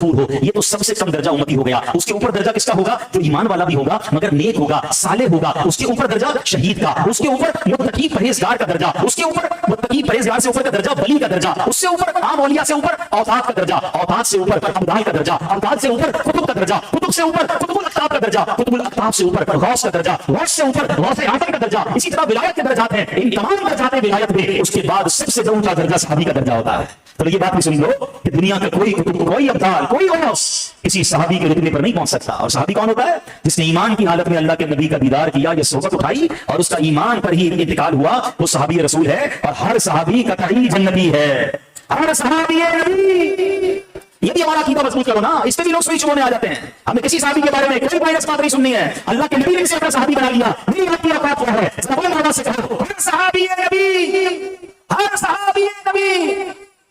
मजबूर हो, ये तो सबसे कम दर्जा उम्मती हो गया। उसके ऊपर दर्जा किसका होगा? जो ईमान वाला भी होगा मगर नेक होगा, साले होगा। उसके ऊपर दर्जा शहीद का, उसके ऊपर मुत्तकी परहेजगार का दर्जा, उसके ऊपर मुत्तकी परहेजगार से ऊपर का दर्जा वली का दर्जा, उससे ऊपर आम औलिया से ऊपर औताद का दर्जा, औताद से ऊपर अब्दाल का दर्जा, अब्दाल से ऊपर कुतुब का दर्जा, कुतुब से ऊपर कुतुबुल अक्ताब का दर्जा, कुतुबुल अक्ताब से ऊपर गौस का दर्जा, गौस से ऊपर गौस आजम का दर्जा। इसी तरह विलायत के दर्जात हैं। इन तमाम दर्जात विलायत में उसके बाद सबसे ऊंचा दर्जा सहाबी का दर्जा होता है। तो ये बात भी सुन लो कि दुनिया का कोई कुतुब, कोई अब्दाल, कोई गौस किसी सहाबी के रुतबे पर नहीं पहुंच सकता। और सहाबी कौन होता है? जिसने ईमान की हालत में अल्लाह के नबी का दीदार किया, ये सोबत उठाई और उसका ईमान पर ही इंतकाल हुआ, वो सहाबी रसूल है। और हर सहाबी का कई जन्नती है, हर सहाबी नबी। ये भी हमारा कीदा मजबूत करो ना। इस पे भी लोग स्विच होने आ जाते हैं। हमें किसी सहाबी के बारे में कोई माइनस बात नहीं सुननी है। अल्लाह के नबी ने इसे अपना सहाबी बना लिया। मेरी बात की औकात क्या है? ज़बान वाला से कहो, हर सहाबी नबी, हर सहाबी नबी,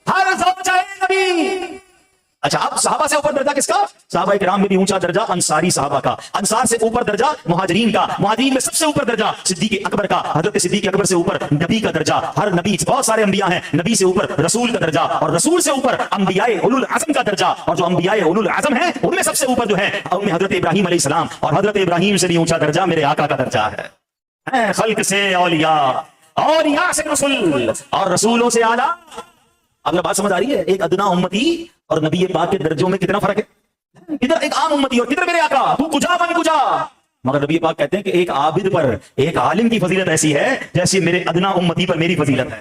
हर ज़ौजा नबी। अच्छा, अब सहाबा से ऊपर दर्जा किसका? सहाबा किराम में भी ऊंचा दर्जा अंसारी सहाबा का, अंसार से ऊपर दर्जा मुहाजिरीन का, मुहाजिरीन में सबसे ऊपर दर्जा सिद्दीक अकबर का, हजरत सिद्दीक अकबर से ऊपर नबी का दर्जा। हर नबी, बहुत सारे अंबिया हैं, नबी से ऊपर रसूल का दर्जा, और रसूल से ऊपर अंबियाए उलुल आज़म का दर्जा। और जो अंबियाए उलुल आज़म हैं उनमें सबसे ऊपर जो है उनमें हजरत इब्राहीम अलैहिस्सलाम, और हजरत इब्राहीम से भी ऊंचा दर्जा मेरे आका का दर्जा है। खल्क से औलिया, औलिया से रसूल, और रसूलों से आला। अब बात समझ आ रही है? एक अदना उम्मती और नबी पाक के दर्जों में कितना फर्क है? किधर एक आम उम्मती और किधर मेरे आका, तू कुजा बन कुजा। मगर नबी पाक कहते हैं कि एक आबिद पर, एक आलिम की फजीलत ऐसी है जैसे मेरे अदना उम्मती पर मेरी फजीलत है।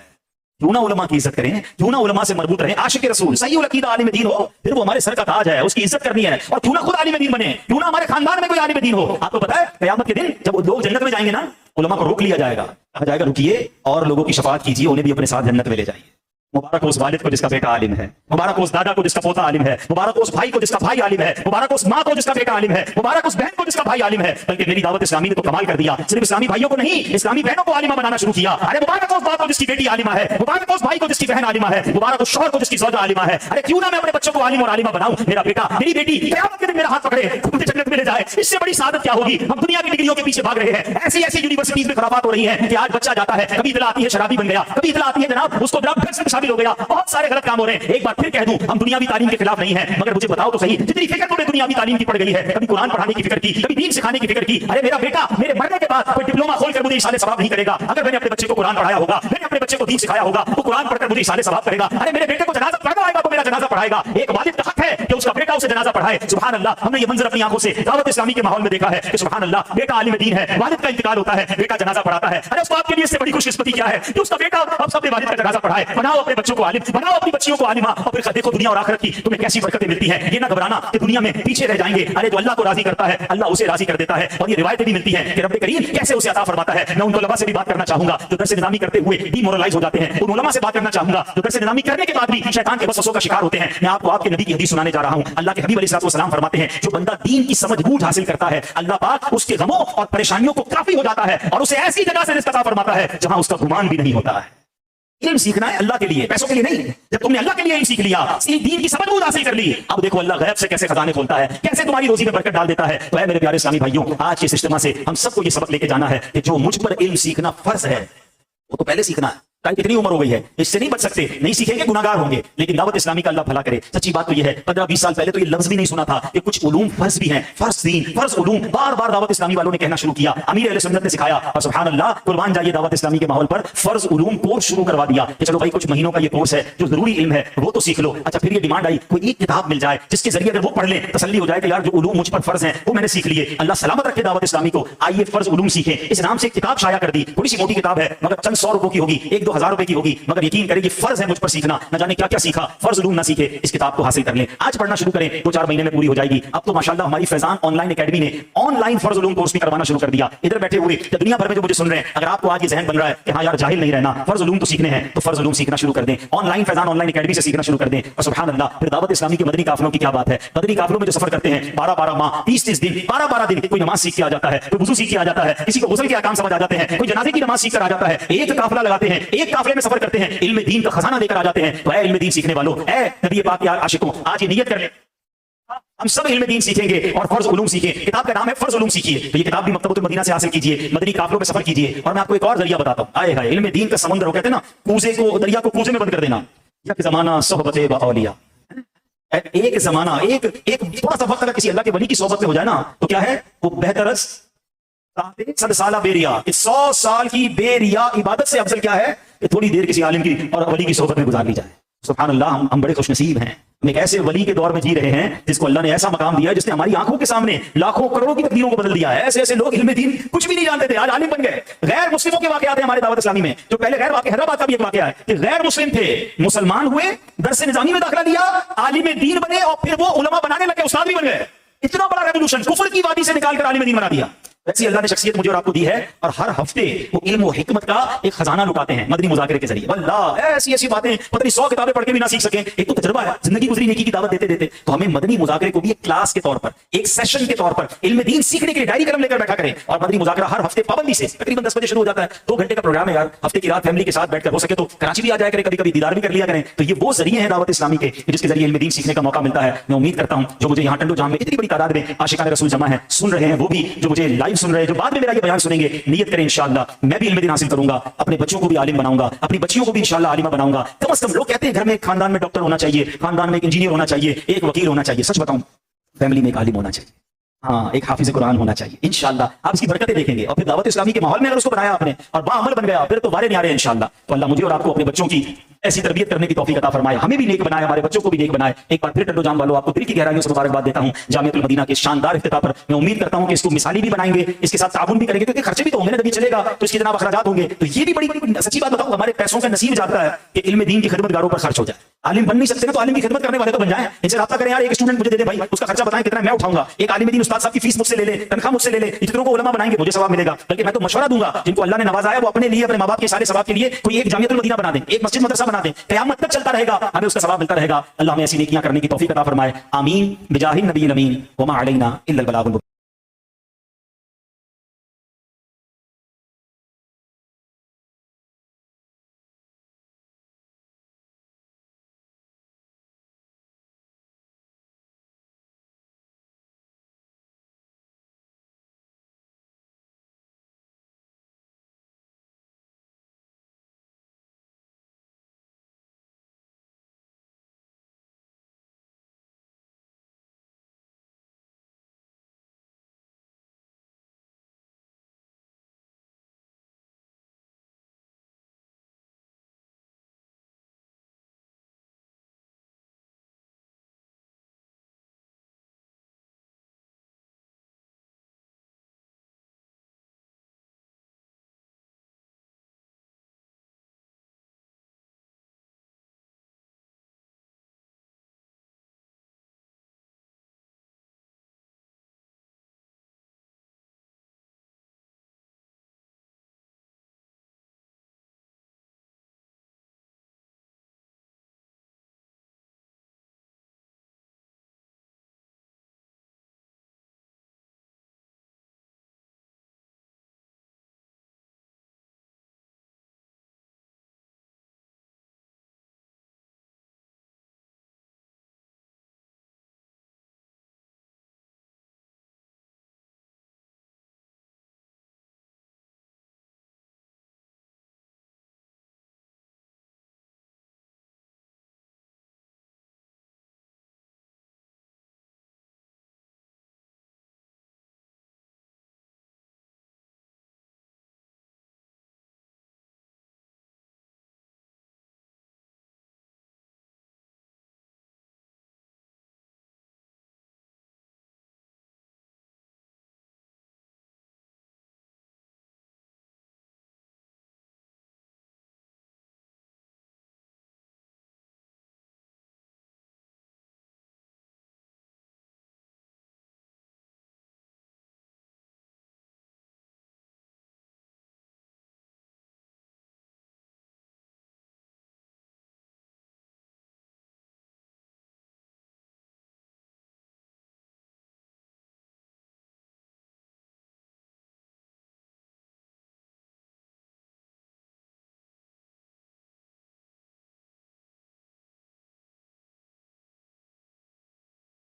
क्यों ना उलमा की इज्जत करें, क्यों ना उलमा से मरबूत रहें। आशिक रसूल, सही अकीदा आलिम दीन हो, फिर वो हमारे सर का ताज है, उसकी इज्जत करनी है। और क्यों ना खुद आलिम दीन बने, क्यों ना हमारे खानदान में कोई आलिम दीन हो। आपको पता है क़यामत के दिन जब लोग जन्नत में जाएंगे ना, उलमा को रोक लिया जाएगा, कहा जाएगा रुकिए और लोगों की शफाअत कीजिए, उन्हें भी अपने साथ जन्नत में ले जाइए। मुबारक हो उस वालिद को जिसका बेटा आलिम है, मुबारक हो उस दादा को जिसका पोता आलिम है, मुबारक हो उस भाई को जिसका भाई आलिम है, मुबारक हो उस माँ को जिसका बेटा आलिम है, मुबारक उस बहन को जिसका भाई आलिम है। बल्कि मेरी दावत इस्लामी ने तो कमाल कर दिया, सिर्फ इस्लामी भाइयों को नहीं, इस्लामी बहनों को आलिमा बनाना शुरू किया। अरे मुबारक हो उस बाप को जिसकी बेटी आलिमा है, मुबारक हो उस भाई को जिसकी बहन आलिमा है, मुबारक उस शौहर को जिसकी ज़ौजा आलिमा है। अरे क्यों ना मैं अपने बच्चों को आलिम और आलिमा बनाऊं। मेरा बेटा, मेरी बेटी क़यामत के दिन मेरा हाथ पकड़े, मुझे जन्नत में ले जाए। इससे बड़ी सादत क्या होगी? हम दुनिया की डिग्रियों के पीछे भाग रहे हैं। ऐसी ऐसी यूनिवर्सिटीज में खराबात हो रही है कि आज बच्चा जाता है, कभी इतला आती है शराबी बन गया, कभी इतला आती है जनाब उसको ड्रग्स में शामिल हो गया, बहुत सारे गलत काम हो रहे हैं। एक बार फिर कह दूं, हम दुनियावी तालीम के खिलाफ नहीं है, मगर मुझे बताओ तो सही, जितनी फिक्र तुम्हें दुनियावी तालीम की पड़ गई है, कभी कुरान पढ़ाने की फिक्र की, कभी दीन सिखाने की फिक्र की। अरे मेरा बेटा मेरे मरने के बाद कोई डिप्लोमा खोलकर मुझे इशारे सवाब नहीं करेगा। अगर मैंने अपने बच्चे को कुरान पढ़ाया होगा, मैंने अपने बच्चे को दीन सिखाया होगा, वो कुरान पढ़कर मुझे इशारे सवाब करेगा। अरे मेरे बेटे को जनाजा पढ़ना आएगा तो मेरा जनाजा पढ़ाएगा। एक वालिद का हक है कि उसका बेटा उसे जनाजा पढ़ाए। सुभान अल्लाह, हमने ये मंजर अपनी आंखों से दावत इस्लामी के माहौल में देखा है कि सुभान अल्लाह, बेटा आलिम दीन है, वालिद का इंतकाल होता है, बेटा जनाजा पढ़ाता है। अरे उस बाप के लिए इससे बड़ी खुशकिस्मती क्या है कि उसका बेटा अब सबने वालिद का जनाजा पढ़ाए। बनाओ अपने बच्चों को आलिम, बनाओ अपनी बच्चियों को आलिमा, और फिर देखो दुनिया और आखिरत की तुम्हें कैसी बरकतें मिलती हैं। ये ना घबराना कि दुनिया में पीछे रह जाएंगे। अरे जो अल्लाह को राजी करता है अल्लाह उसे राजी कर देता है। और ये रिवायतें भी मिलती हैं कि रब्बे करीम कैसे उसे अता फरमाता है। मैं उन उलमा से भी बात करना चाहूंगा जो दरस निज़ामी करते हुए डिमोरलाइज हो जाते हैं। उन उलमा से बात करना चाहूंगा जो दरस निज़ामी करने के बाद भी शैतान के वसवसों का शिकार होते हैं। मैं आपको आपके नबी की हदीस सुनाने जा रहा हूं। अल्लाह के हबीब अलैहिस्सलाम फरमाते हैं, जो बंदा दीन की समझ बूझ हासिल करता है, अल्लाह पाक उसके गमों और परेशानियों को काफी हो जाता है और उसे ऐसी जगह से रिज़्क़ अता फरमाता है जहां उसका गुमान भी नहीं होता है। इल्म सीखना है अल्लाह के लिए, पैसों के लिए नहीं। जब तुमने अल्लाह के लिए इल्म सीख लिया, दीन की समझ हासिल कर ली, अब देखो अल्लाह गैब से कैसे खजाने खोलता है, कैसे तुम्हारी रोजी में बरकत डाल देता है। तो है मेरे प्यारे इस्लामी भाइयों, आज के इज्तिमा से हम सबको ये सबक लेके जाना है कि जो मुझ पर इल्म सीखना फर्ज है वो तो पहले सीखना है। कितनी उम्र हो गई है, इससे नहीं बच सकते, नहीं सीखेंगे गुनाहगार होंगे। लेकिन दावत इस्लामी का अल्लाह भला करे। सच्ची बात तो ये है, 15-20 साल पहले तो ये लफ्ज भी नहीं सुना था कि कुछ उलूम फर्ज भी हैं, फर्ज दीन, फर्ज उलूम। बार बार दावत इस्लामी वालों ने कहना शुरू किया, अमीर अहले सुन्नत ने सिखाया, और सुभान अल्लाह, कुर्बान जाइए दावत इस्लामी के माहौल पर फर्ज उलूम कोर्स शुरू करवा दिया कि चलो भाई कुछ महीनों का ये कोर्स है, जो जरूरी इल्म है वो तो सीख लो। अच्छा, फिर ये डिमांड आई कोई एक किताब मिल जाए जिसके जरिए अगर वो पढ़ ले तसल्ली हो जाए कि यार जो उलूम मुझ पर फर्ज है वो मैंने सीख लिए। अल्लाह सलामत रखे दावत इस्लामी को। आइए फर्ज उलूम सीखें, इस नाम से एक किताब शाया कर दी। थोड़ी सी मोटी किताब है मगर चंद 100 रुपए की होगी, 1-2 हजार रुपए की होगी, मगर यकीन करें ये फर्ज है मुझ पर सीखना। न जाने क्या क्या सीखा, फर्ज उलूम ना सीखे, इस किताब को हासिल कर लें। आज पढ़ना शुरू करें, 2-4 महीने में पूरी हो जाएगी। अब तो माशाल्लाह हमारी फैजान ऑनलाइन एकेडमी ने ऑनलाइन फर्ज उलूम कोर्स भी करवाना शुरू कर दिया। इधर बैठे हुए या दुनिया भर में जो मुझे सुन रहे हैं, अगर आपको आज ये ज़हन बन रहा है कि हाँ यार जाहिल नहीं रहना, फर्ज उलूम तो सीखने हैं, तो फर्ज उलूम सीखना शुरू कर दें। ऑनलाइन फैजान ऑनलाइन एकेडमी से सीखना शुरू कर दें। और सुभान अल्लाह, फिर दावत इस्लामी के मदनी काफिलों की क्या बात है। मदनी काफिलों में जो सफर करते हैं 12-12 माह, 30-30 दिन, 12-12 दिन, कोई नमाज सीख के आ जाता है, कोई वुजू सीख के आ जाता है, किसी को गुस्ल के अहकाम समझ आ जाते हैं, कोई जनाजे की नमाज सीख कर आ जाता है। एक काफिला लगाते हैं, एक काफिले में सफर करते हैं, इल्म दीन का खजाना लेकर आ जाते हैं। तो इल्म दीन सीखने वालों, ए नबी पाक के आशिकों, आज ये नियत कर ले, हम सब इल्म दीन सीखेंगे और फर्ज उलूम सीखें। किताब का नाम है फर्ज उलूम सीखिए। तो ये किताब भी मकतबतुल मदीना से हासिल कीजिए, मदनी काफिलों में सफर कीजिए। और मैं आपको एक और जरिया बताता हूं, आए हाय इल्म दीन का समंदर हो, कहते हैं ना कूजे को, दरिया को कूजे में बंद कर देना, या जमाना सोहबत औलिया। ایک زمانہ ایک تھوڑا سا وقت اگر کسی اللہ کے ولی کی صحبت میں ہو جائے نا تو کیا ہے وہ بہتر 100 سالہ بے ریا، 100 سال کی بے ریا عبادت سے افضل کیا ہے کہ تھوڑی دیر کسی عالم کی اور ولی کی صحبت میں گزار لی جائے. سبحان اللہ، ہم بڑے خوش نصیب ہیں. ہم ایک ایسے ولی کے دور میں جی رہے ہیں جس کو اللہ نے ایسا مقام دیا ہے، جس نے ہماری آنکھوں کے سامنے لاکھوں کروڑوں کی تقدیروں کو بدل دیا ہے. ایسے ایسے لوگ علم دین کچھ بھی نہیں جانتے تھے، آج عالم بن گئے. غیر مسلموں کے واقعات ہیں ہمارے دعوت اسلامی میں. جو پہلے غیر واقع، حیدرآباد کا بھی ایک واقعہ ہے کہ غیر مسلم تھے، مسلمان ہوئے، درس نظامی میں داخلہ لیا، عالم دین بنے اور پھر وہ علماء بنانے لگے، استاد بھی بن گئے. اتنا بڑا ریولوشن کفر کی وادی سے نکال کر عالم دین بنا دیا. ویسی اللہ نے شخصیت مجھے اور آپ کو دی ہے، اور ہر ہفتے وہ علم و حکمت کا ایک خزانہ لٹاتے ہیں مدنی مذاکرے کے ذریعے. واللہ ایسی ایسی باتیں پتہ نہیں 100 کتابیں پڑھ کے بھی نہ سیکھ سکیں. ایک تو تجربہ ہے، زندگی گزری نیکی کی دعوت دیتے دیتے. تو ہمیں مدنی مذاکرے کو بھی ایک کلاس کے طور پر، ایک سیشن کے طور پر علم دین سیکھنے کے لیے ڈائری قلم لے کر بیٹھا کریں. اور مدنی مذاکرہ ہر ہفتے پابندی سے تقریباً 10 بجے شروع ہو جاتا ہے. 2 گھنٹے کا پروگرام ہے یار. ہفتے کی رات فیملی کے ساتھ بیٹھ کر ہو سکے تو کراچی بھی آ جائے کریں، کبھی کبھی دیدار بھی کر لیا کریں. تو یہ وہ ذریعے ہیں دعوت اسلامی کے جس کے ذریعے علم دین سیکھنے کا موقع ملتا ہے. میں امید کرتا ہوں جو مجھے یہاں ٹنڈو جام میں اتنی بڑی تعداد میں عاشقان رسول جمع ہیں، سن رہے ہیں، وہ بھی جو مجھے لائیو سن رہے ہیں، جو بعد میں میرا یہ بیان سنیں گے، نیت کریں انشاءاللہ میں بھی علم دین حاصل کروں گا، اپنے بچوں کو بھی عالم بناؤں گا، اپنی بچیوں کو بھی انشاءاللہ عالمہ بناؤں گا. کم از کم لوگ کہتے ہیں گھر میں ایک خاندان میں ڈاکٹر ہونا چاہیے، خاندان میں ایک انجینئر ہونا چاہیے، ایک وکیل ہونا چاہیے. سچ بتاؤں فیملی میں ایک عالم ہونا چاہیے، ہاں ایک حافظ قرآن ہونا چاہیے. انشاءاللہ آپ اس کی برکتیں دیکھیں گے. اور پھر دعوت اسلامی کے ماحول میں اگر اس کو بنایا آپ نے اور باعمل بن گیا، پھر تو وارے نیارے انشاءاللہ. تو اللہ مجھے اور آپ کو اپنے بچوں کی ایسی تربیت کرنے کی توفیق عطا فرمائے، ہمیں بھی نیک بنائے، ہمارے بچوں کو بھی نیک بنائے. ایک بار پھر ٹنڈو جام والوں آپ کو دل کی گہرائیوں سے مبارکباد دیتا ہوں جامعۃ المدینہ کے شاندار افتتاح پر. میں امید کرتا ہوں کہ اس کو مثالی بھی بنائیں گے، اس کے ساتھ تعاون بھی کریں گے، کیونکہ خرچے بھی تو ہوں گے نا، جب یہ چلے گا تو اس کے جناب اخراجات ہوں گے. تو یہ بھی بڑی سچی بات بتاؤں، ہمارے پیسوں کا نصیب جاتا ہے کہ علم دین کی خدمت گاروں پر خرچ ہو جائے. عالم بن نہیں سکتے نا تو عالم کی خدمت کرنے والے تو بن جائیں. ان سے رابطہ کریں یار، ایک اسٹوڈنٹ مجھے دے دے بھائی، اس کا خرچہ بتائیں کتنا میں اٹھاؤں گا. ایک عالم دین استاد صاحب کی فیس مجھ سے لے لے، تنخواہ مجھ سے لے لے، اتنوں کو علماء بنائیں گے، مجھے ثواب ملے گا. بلکہ میں تو مشورہ دوں گا جن کو اللہ نے نوازا ہے وہ اپنے لیے، اپنے ماں باپ کے سارے ثواب کے لیے کوئی ایک جامعۃ المدینہ بنا دیں، ایک مسجد مدرسہ بنا دیں. قیامت تک چلتا رہے گا، ہمیں اس کا ثواب ملتا رہے گا. اللہ ہمیں ایسی نیکیاں کرنے کی توفیق عطا فرمائے. آمین بجاہ النبی الامین وما علینا الا البلاغ المبین.